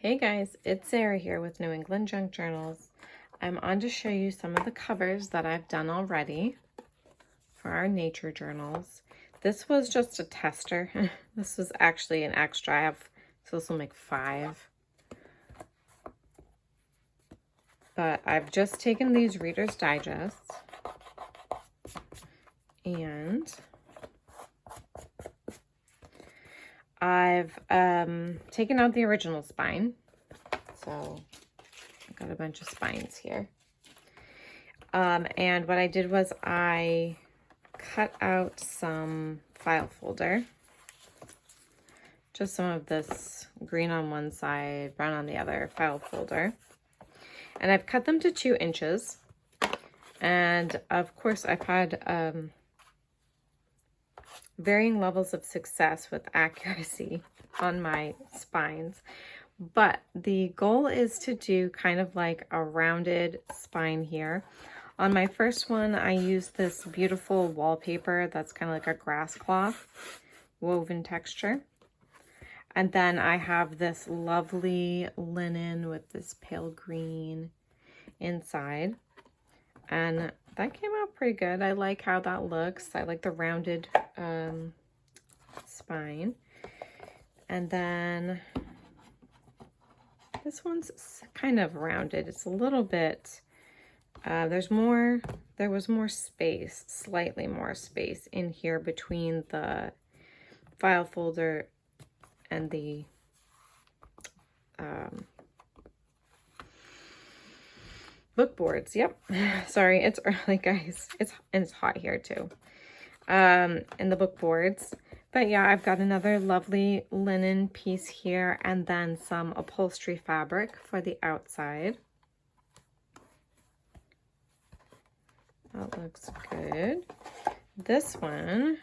Hey guys, it's Sarah here with New England Junk Journals. I'm on to show you some of the covers that I've done already for our nature journals. This was just a tester. This was actually an extra. I have, so this will make 5. But I've just taken these Reader's Digests and I've taken out the original spine. So I've got a bunch of spines here. And what I did was I cut out some file folder. Just some of this green on one side, brown on the other file folder. And I've cut them to 2 inches. And of course I've had varying levels of success with accuracy on my spines. But the goal is to do kind of like a rounded spine here. On my first one, I used this beautiful wallpaper that's kind of like a grass cloth woven texture. And then I have this lovely linen with this pale green inside. And that came out pretty good. I like how that looks. I like the rounded spine. And then this one's kind of rounded. It's a little bit, there was more space, slightly more space in here between the file folder and the book boards. Yep. Sorry, it's early, guys. It's hot here too. And the book boards. But yeah, I've got another lovely linen piece here and then some upholstery fabric for the outside. That looks good. This one,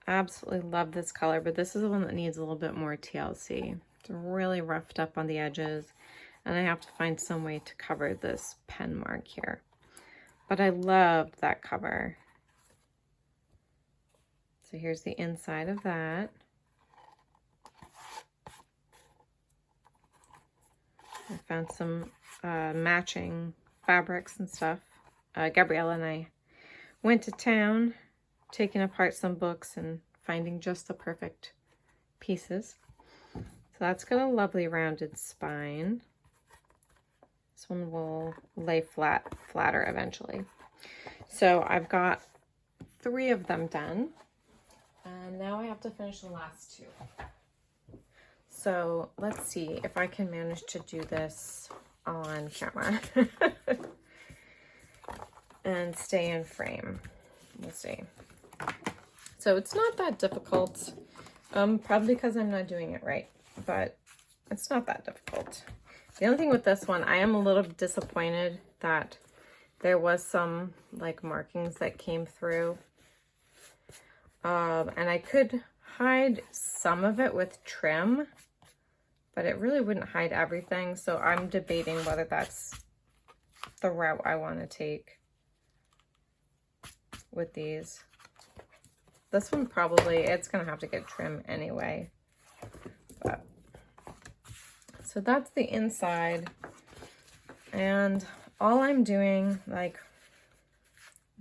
absolutely love this color, but this is the one that needs a little bit more TLC. It's really roughed up on the edges, and I have to find some way to cover this pen mark here. But I love that cover. So here's the inside of that. I found some matching fabrics and stuff. Gabriella and I went to town, taking apart some books and finding just the perfect pieces. So that's got a lovely rounded spine. This one will lay flatter eventually. So I've got 3 of them done. And now I have to finish the last 2. So let's see if I can manage to do this on camera and stay in frame. We'll see. So it's not that difficult, probably because I'm not doing it right, but it's not that difficult. The only thing with this one, I am a little disappointed that there was some like markings that came through. And I could hide some of it with trim, but it really wouldn't hide everything. So I'm debating whether that's the route I want to take with these. This one probably, it's going to have to get trim anyway. But, so that's the inside. And all I'm doing, like,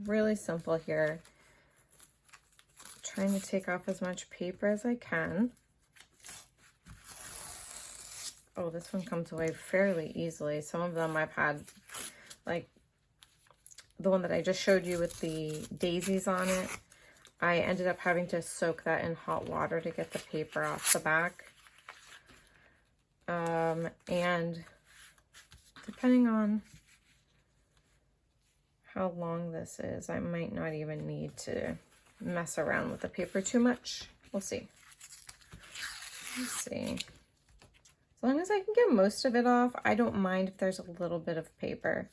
really simple here. Trying to take off as much paper as I can. Oh, this one comes away fairly easily. Some of them I've had, like the one that I just showed you with the daisies on it. I ended up having to soak that in hot water to get the paper off the back. And depending on how long this is, I might not even need to mess around with the paper too much. We'll see. Let's see. As long as I can get most of it off, I don't mind if there's a little bit of paper.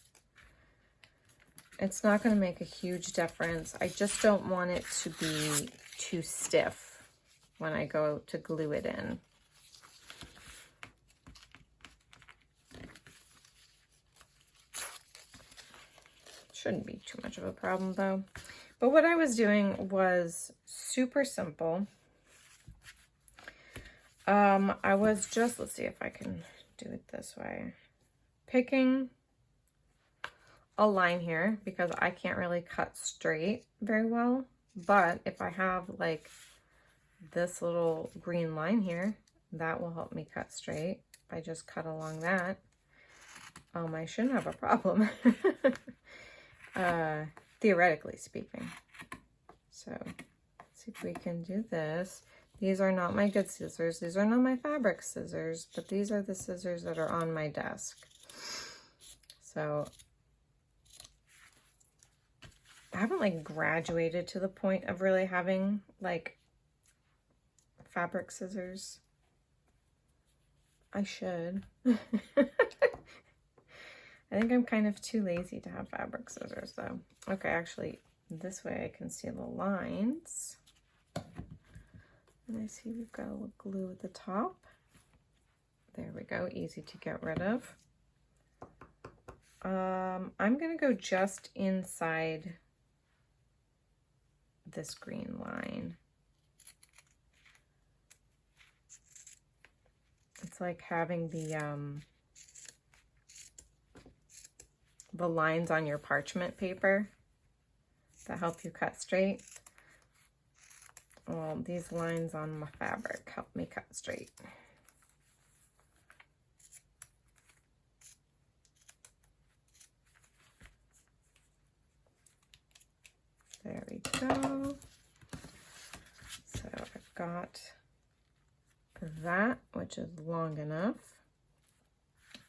It's not going to make a huge difference. I just don't want it to be too stiff when I go to glue it in. Shouldn't be too much of a problem though. But what I was doing was super simple. I was just, let's see if I can do it this way. Picking a line here because I can't really cut straight very well. But if I have like this little green line here, that will help me cut straight. If I just cut along that, I shouldn't have a problem. Theoretically speaking. So let's see if we can do this. These are not my good scissors. These are not my fabric scissors, but these are the scissors that are on my desk. So I haven't like graduated to the point of really having like fabric scissors. I should. I think I'm kind of too lazy to have fabric scissors though. Okay, actually this way I can see the lines. And I see we've got a little glue at the top. There we go, easy to get rid of. I'm gonna go just inside this green line. It's like having the lines on your parchment paper that help you cut straight. Well, these lines on my fabric help me cut straight. There we go. So I've got that, which is long enough.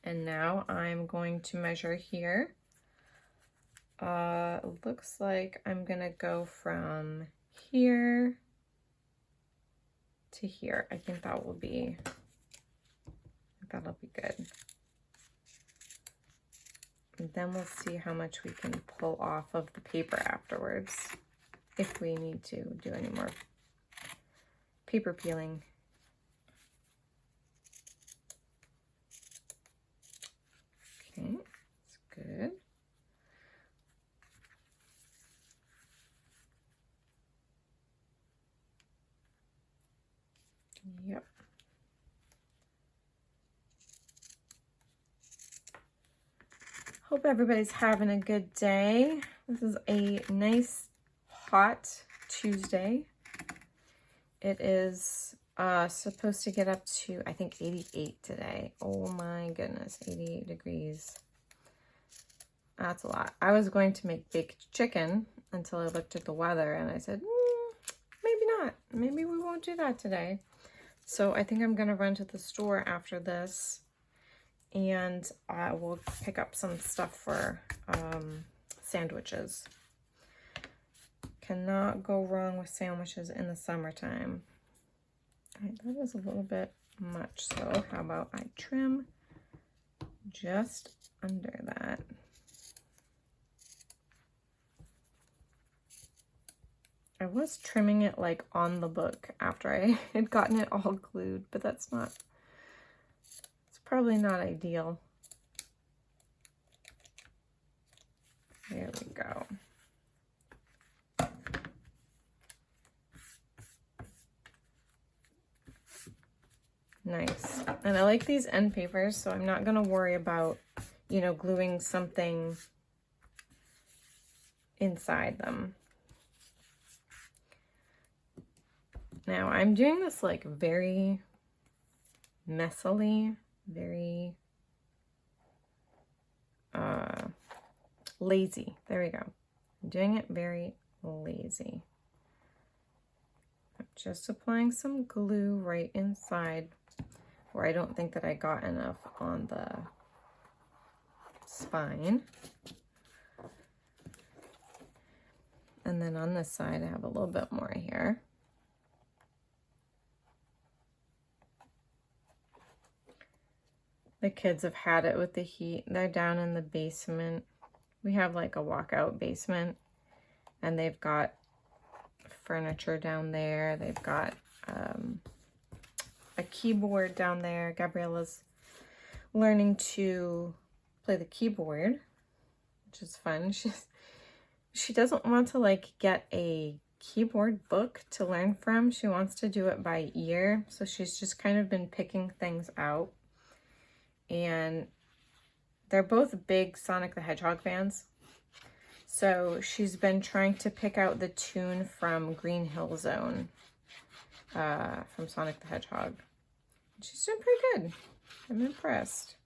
And now I'm going to measure here. It looks like I'm gonna go from here to here. I think that'll be good. And then we'll see how much we can pull off of the paper afterwards, if we need to do any more paper peeling. Okay, that's good. Yep. Hope everybody's having a good day. This is a nice hot Tuesday. It is supposed to get up to, I think, 88 today. Oh my goodness, 88 degrees. That's a lot. I was going to make baked chicken until I looked at the weather and I said, maybe not. Maybe we won't do that today. So I think I'm gonna run to the store after this and I will pick up some stuff for sandwiches. Cannot go wrong with sandwiches in the summertime. All right, that is a little bit much, so how about I trim just under that. I was trimming it like on the book after I had gotten it all glued, but that's not, it's probably not ideal. There we go. Nice. And I like these end papers, so I'm not going to worry about, you know, gluing something inside them. Now, I'm doing this like very messily, very lazy. There we go. I'm doing it very lazy. I'm just applying some glue right inside where I don't think that I got enough on the spine. And then on this side, I have a little bit more here. The kids have had it with the heat. They're down in the basement. We have like a walkout basement and they've got furniture down there. They've got a keyboard down there. Gabriella's learning to play the keyboard, which is fun. She doesn't want to like get a keyboard book to learn from. She wants to do it by ear, so she's just kind of been picking things out. And they're both big Sonic the Hedgehog fans. So she's been trying to pick out the tune from Green Hill Zone, from Sonic the Hedgehog. She's doing pretty good. I'm impressed.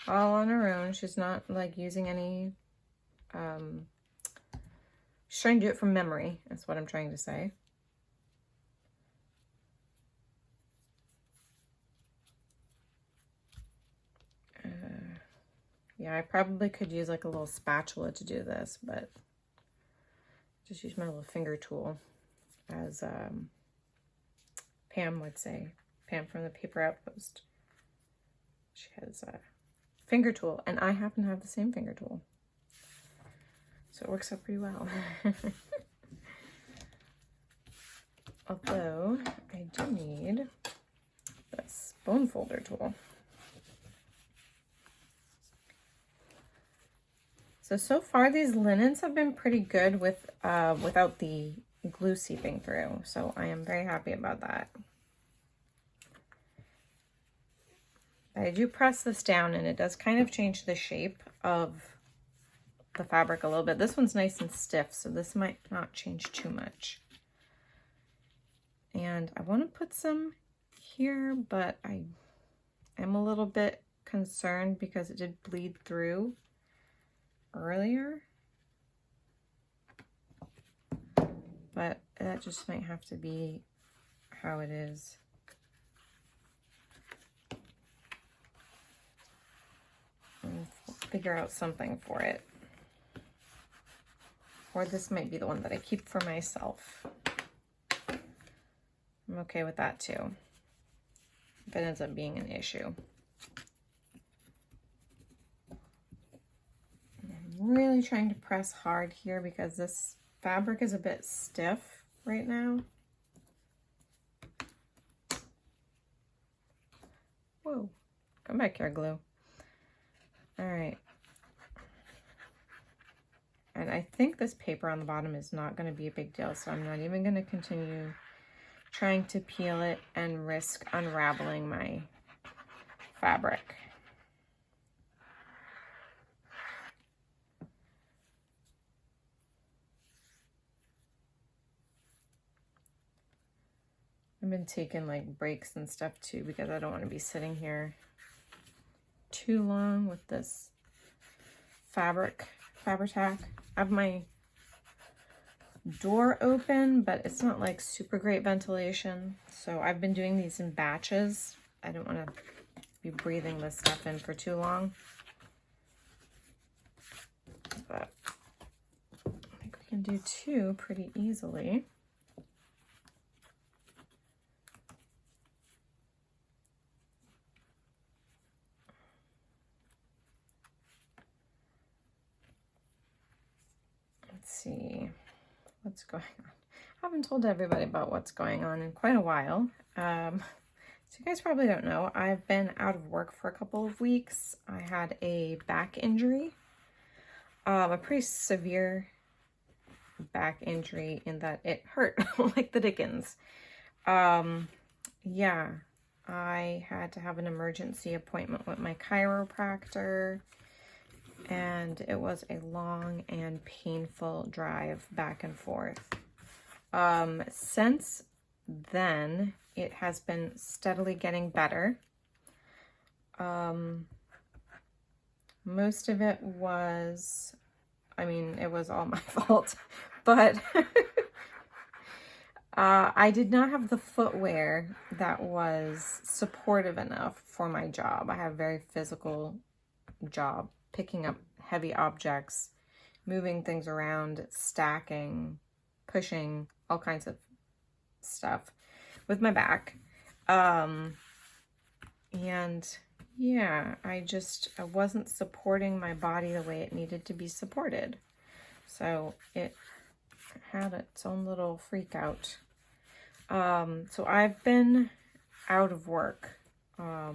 All on her own. She's not like using any, she's trying to do it from memory. That's what I'm trying to say. Yeah, I probably could use like a little spatula to do this, but just use my little finger tool, as Pam would say. Pam from the Paper Outpost. She has a finger tool, and I happen to have the same finger tool. So it works out pretty well. Although, I do need this bone folder tool. So far these linens have been pretty good with without the glue seeping through. So I am very happy about that. I do press this down and it does kind of change the shape of the fabric a little bit. This one's nice and stiff, so this might not change too much. And I want to put some here, but I am a little bit concerned because it did bleed through earlier, but that just might have to be how it is. And figure out something for it, or this might be the one that I keep for myself. I'm okay with that too, if it ends up being an issue. Really trying to press hard here because this fabric is a bit stiff right now. Whoa, come back here, glue. All right. And I think this paper on the bottom is not going to be a big deal, so I'm not even going to continue trying to peel it and risk unraveling my fabric. I've been taking like breaks and stuff too because I don't want to be sitting here too long with this fabric tack. I have my door open, but it's not like super great ventilation. So I've been doing these in batches. I don't want to be breathing this stuff in for too long. But I think we can do two pretty easily. Let's see what's going on. I haven't told everybody about what's going on in quite a while. So you guys probably don't know, I've been out of work for a couple of weeks. I had a back injury, a pretty severe back injury in that it hurt like the dickens. Yeah, I had to have an emergency appointment with my chiropractor. And it was a long and painful drive back and forth. Since then, it has been steadily getting better. Most of it was, I mean, it was all my fault, but I did not have the footwear that was supportive enough for my job. I have a very physical job. Picking up heavy objects, moving things around, stacking, pushing, all kinds of stuff with my back. And yeah, I wasn't supporting my body the way it needed to be supported. So it had its own little freak out. So I've been out of work, I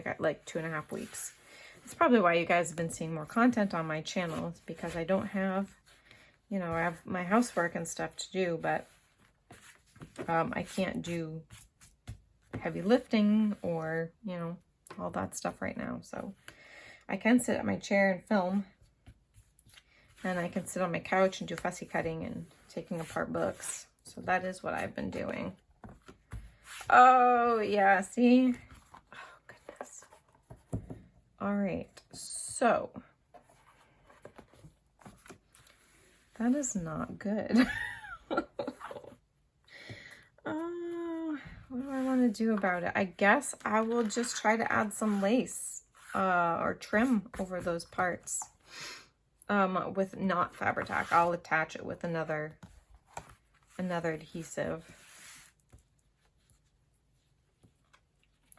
got like 2.5 weeks. It's probably why you guys have been seeing more content on my channel. It's because I don't have you know, I have my housework and stuff to do, but I can't do heavy lifting or, you know, all that stuff right now. So I can sit at my chair and film, and I can sit on my couch and do fussy cutting and taking apart books. So that is what I've been doing. Oh, yeah, see? Oh, goodness. All right, so that is not good. Oh, what do I want to do about it? I guess I will just try to add some lace or trim over those parts with not Fabri-Tac. I'll attach it with another adhesive.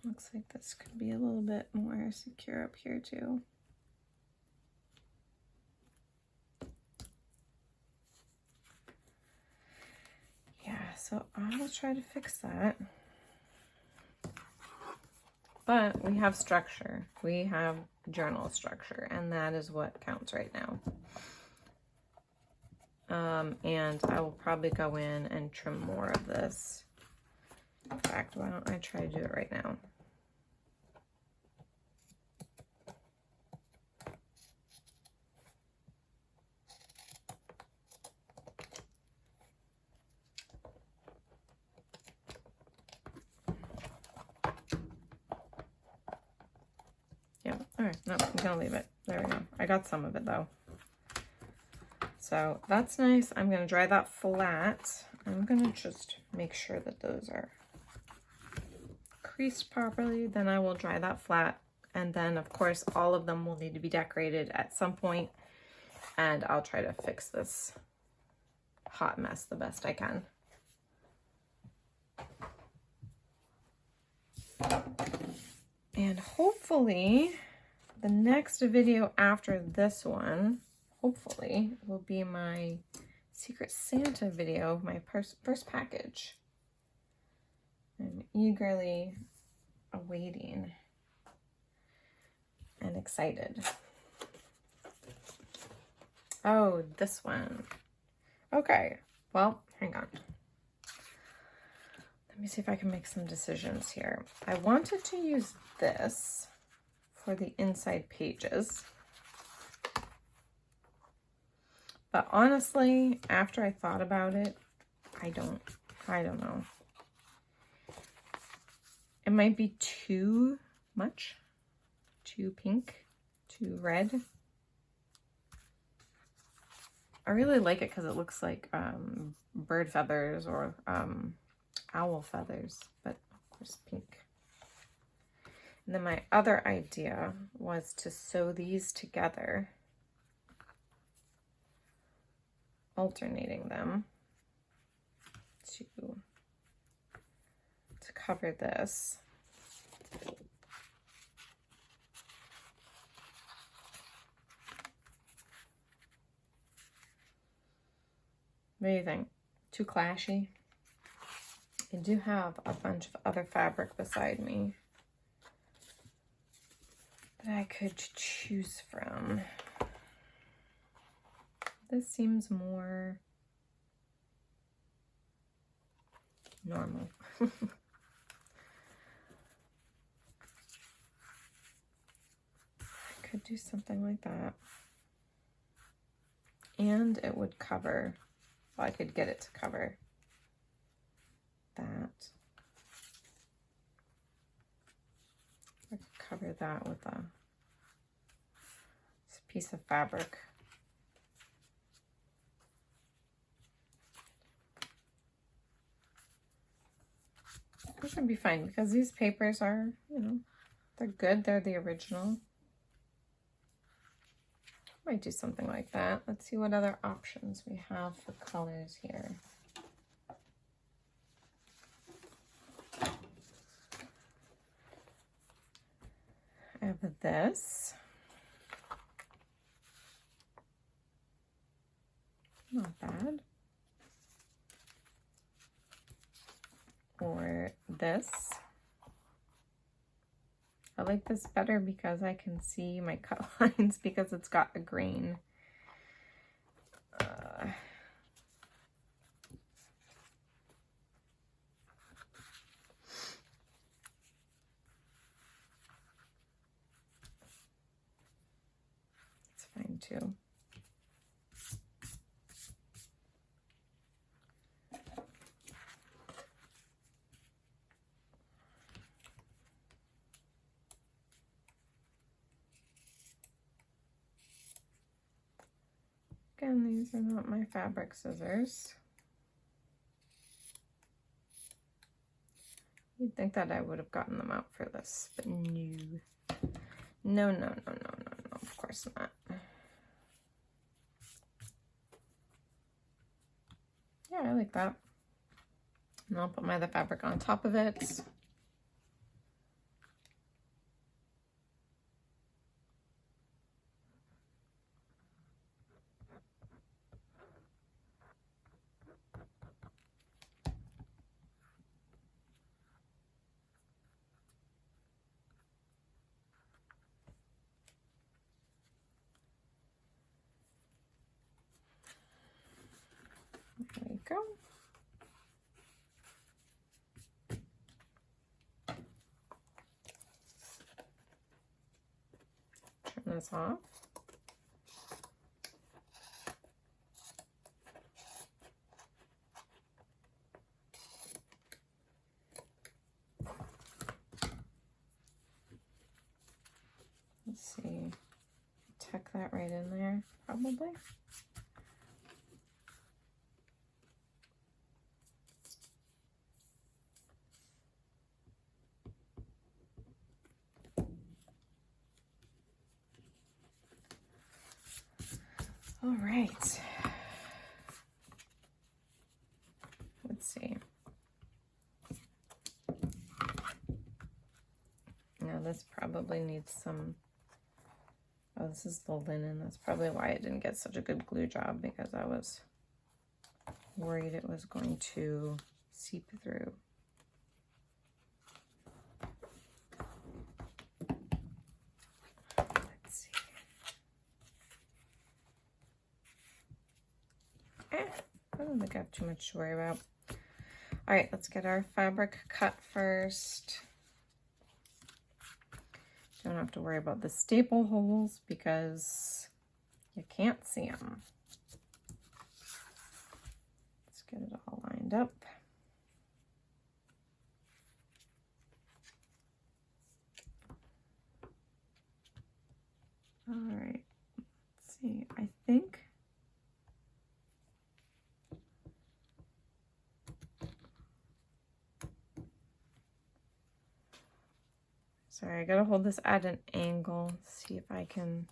Looks like this could be a little bit more secure up here too. Yeah, so I will try to fix that. But we have structure. We have journal structure, and that is what counts right now. And I will probably go in and trim more of this. In fact, why don't I try to do it right now? Yeah, all right, no, I'm gonna leave it. There we go. I got some of it though. So that's nice. I'm gonna dry that flat. I'm gonna just make sure that those are creased properly. Then I will dry that flat. And then of course, all of them will need to be decorated at some point. And I'll try to fix this hot mess the best I can. And hopefully the next video after this one, hopefully, will be my Secret Santa video, my first package. I'm eagerly awaiting and excited. Oh, this one. Okay, well, hang on. Let me see if I can make some decisions here. I wanted to use this for the inside pages. But honestly, after I thought about it, I don't know. It might be too much, too pink, too red. I really like it because it looks like bird feathers or owl feathers, but of course pink. And then my other idea was to sew these together, alternating them to cover this. What do you think? Too clashy? I do have a bunch of other fabric beside me that I could choose from. This seems more normal. I could do something like that. And it would cover, well, I could get it to cover that. I could cover that with a piece of fabric. This would be fine because these papers are, you know, they're good. They're the original. Might do something like that. Let's see what other options we have for colors here. I have this. Not bad. Or this. I like this better because I can see my cut lines because it's got a grain. to. Again, these are not my fabric scissors. You'd think that I would have gotten them out for this, but no. No, no, no, no, no, no, of course not. Yeah, I like that. And I'll put my other fabric on top of it. There we go. Turn this off. Let's see, tuck that right in there, probably. All right. Let's see. Now this probably needs some, oh, this is the linen. That's probably why it didn't get such a good glue job, because I was worried it was going to seep through. I don't think I have too much to worry about. All right, let's get our fabric cut first. Don't have to worry about the staple holes because you can't see them. Let's get it all lined up. All right, let's see, I think sorry, I gotta hold this at an angle, see if I can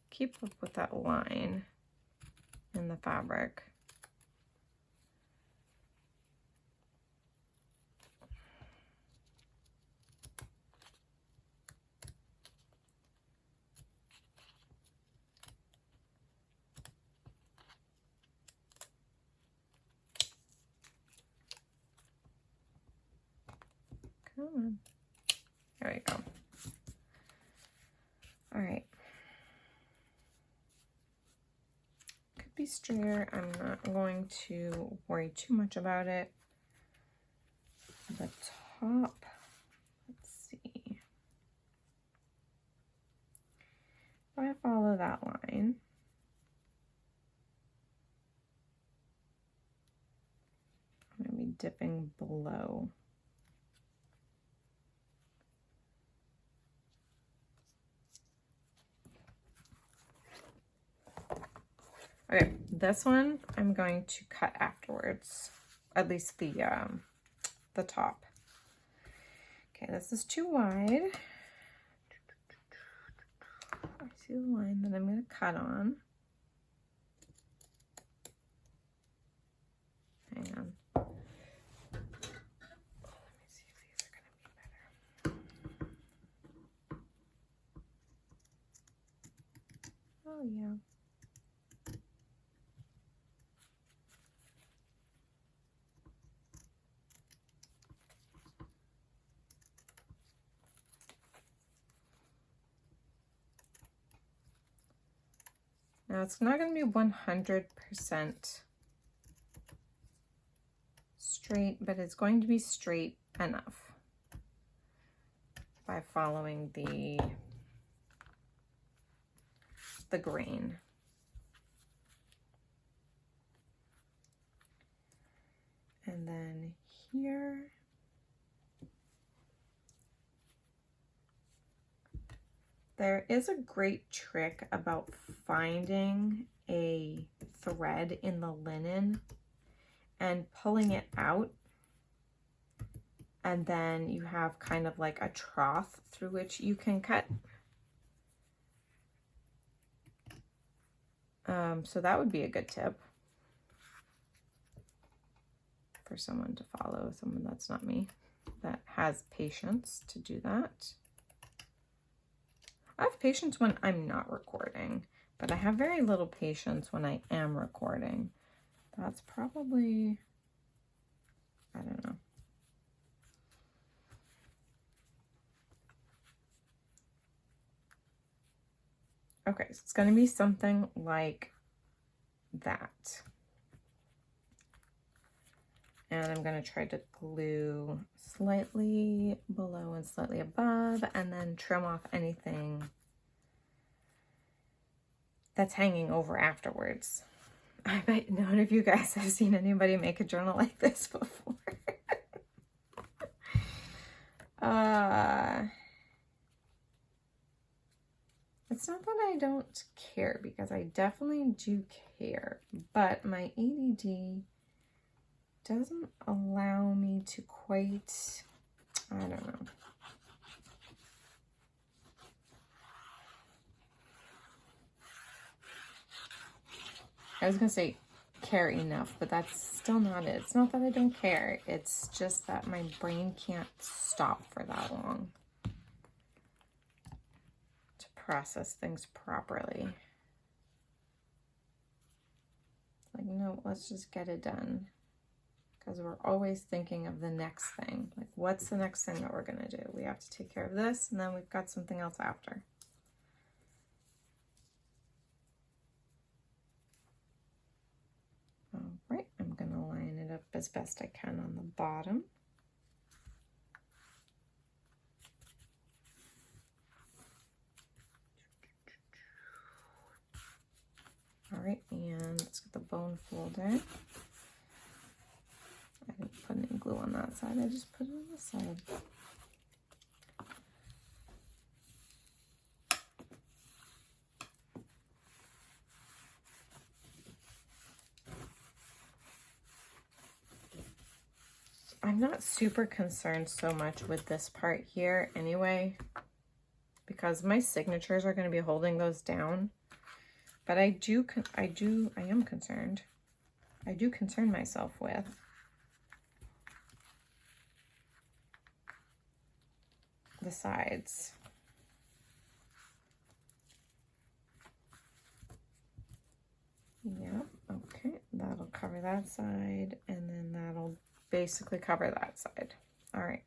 keep up with that line in the fabric. Come on. There we go. All right. Could be straighter. I'm not going to worry too much about it. The top, let's see. If I follow that line, I'm going to be dipping below. Okay, this one I'm going to cut afterwards, at least the top. Okay, this is too wide. I see the line that I'm going to cut on. Hang on. Let me see if these are going to be better. Oh, yeah. Now it's not going to be 100% straight, but it's going to be straight enough by following the the grain. And then here, there is a great trick about finding a thread in the linen and pulling it out, and then you have kind of like a trough through which you can cut. So that would be a good tip for someone to follow, someone that's not me, that has patience to do that. I have patience when I'm not recording, but I have very little patience when I am recording. That's probably, I don't know. Okay, so it's going to be something like that. And I'm going to try to glue slightly below and slightly above, and then trim off anything that's hanging over afterwards. I bet none of you guys have seen anybody make a journal like this before. It's not that I don't care, because I definitely do care, but my ADD doesn't allow me to quite, I don't know. I was gonna say care enough, but that's still not it. It's not that I don't care. It's just that my brain can't stop for that long to process things properly. Like, no, let's just get it done. Because we're always thinking of the next thing. Like, what's the next thing that we're gonna do? We have to take care of this, and then we've got something else after. All right, I'm gonna line it up as best I can on the bottom. All right, and let's get the bone folder. I didn't put any glue on that side, I just put it on this side. I'm not super concerned so much with this part here anyway, because my signatures are going to be holding those down. But I am concerned. I do concern myself with the sides. Yep, okay, that'll cover that side, and then that'll basically cover that side. All right.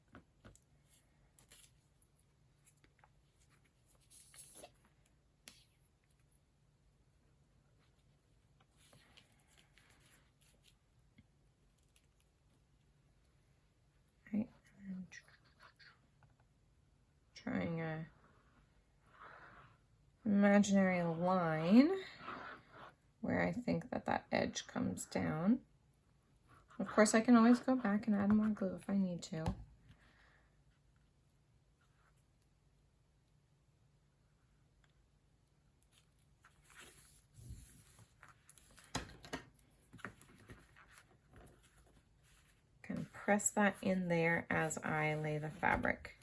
Right, and trying a imaginary line where I think that that edge comes down. Of course, I can always go back and add more glue if I need to. Kind of press that in there as I lay the fabric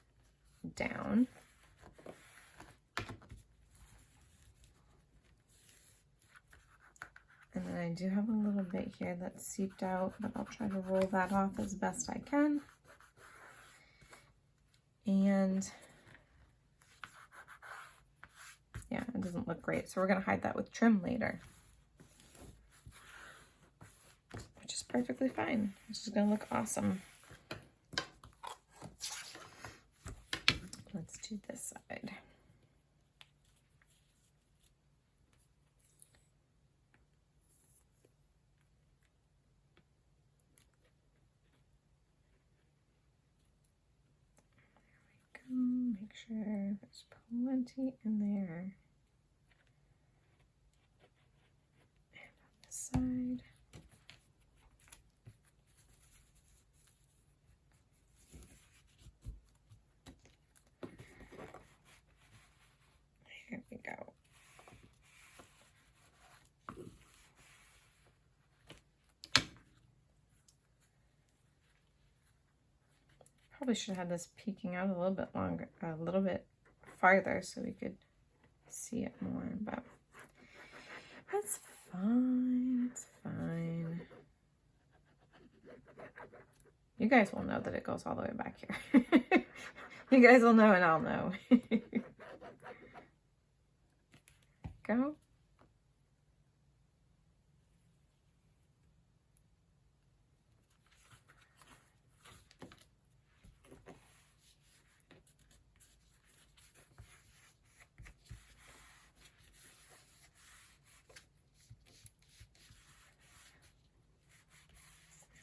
down. And then I do have a little bit here that's seeped out, but I'll try to roll that off as best I can. And yeah, it doesn't look great. So we're gonna hide that with trim later, which is perfectly fine. This is gonna look awesome. Let's do this side. Make sure there's plenty in there. side. Here we go. Probably should have had this peeking out a little bit longer, a little bit farther so we could see it more, but that's fine, it's fine. You guys will know that it goes all the way back here. You guys will know and I'll know. Go.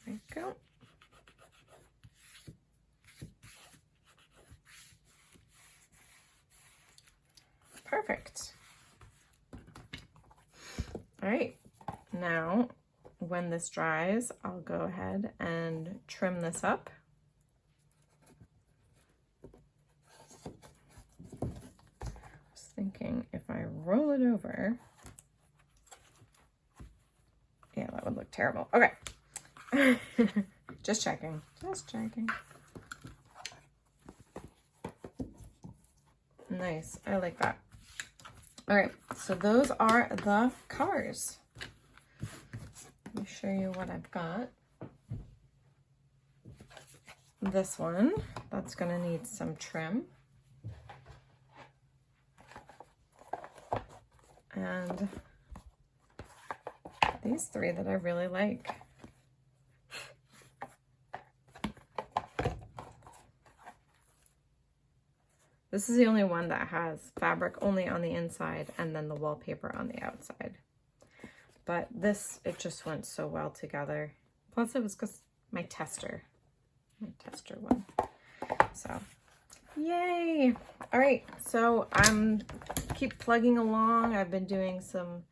There we go. Perfect. All right, now when this dries, I'll go ahead and trim this up. I was thinking if I roll it over, yeah, that would look terrible. Okay. Just checking, just checking. Nice, I like that. All right, so those are the covers. Let me show you what I've got. This one, that's gonna need some trim. And these three that I really like. This is the only one that has fabric only on the inside and then the wallpaper on the outside. But this, it just went so well together. Plus it was because my tester one. So, yay! All right, so I'm keep plugging along. I've been doing some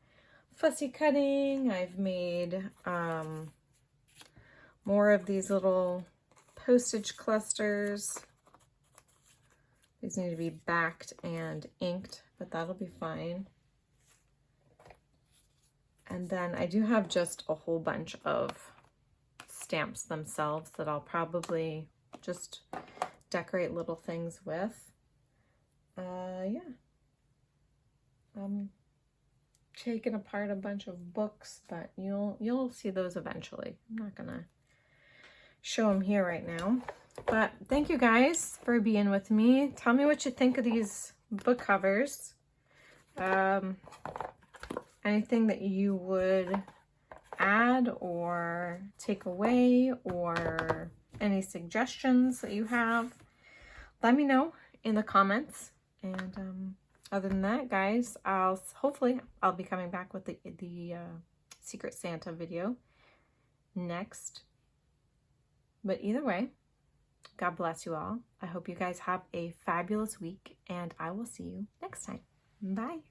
fussy cutting. I've made more of these little postage clusters. These need to be backed and inked, but that'll be fine. And then I do have just a whole bunch of stamps themselves that I'll probably just decorate little things with. Yeah. I'm taking apart a bunch of books, but you'll see those eventually. I'm not gonna show them here right now. But thank you guys for being with me. Tell me what you think of these book covers. Anything that you would add or take away, or any suggestions that you have, let me know in the comments. And other than that, guys, hopefully I'll be coming back with the Secret Santa video next. But either way, God bless you all. I hope you guys have a fabulous week, and I will see you next time. Bye.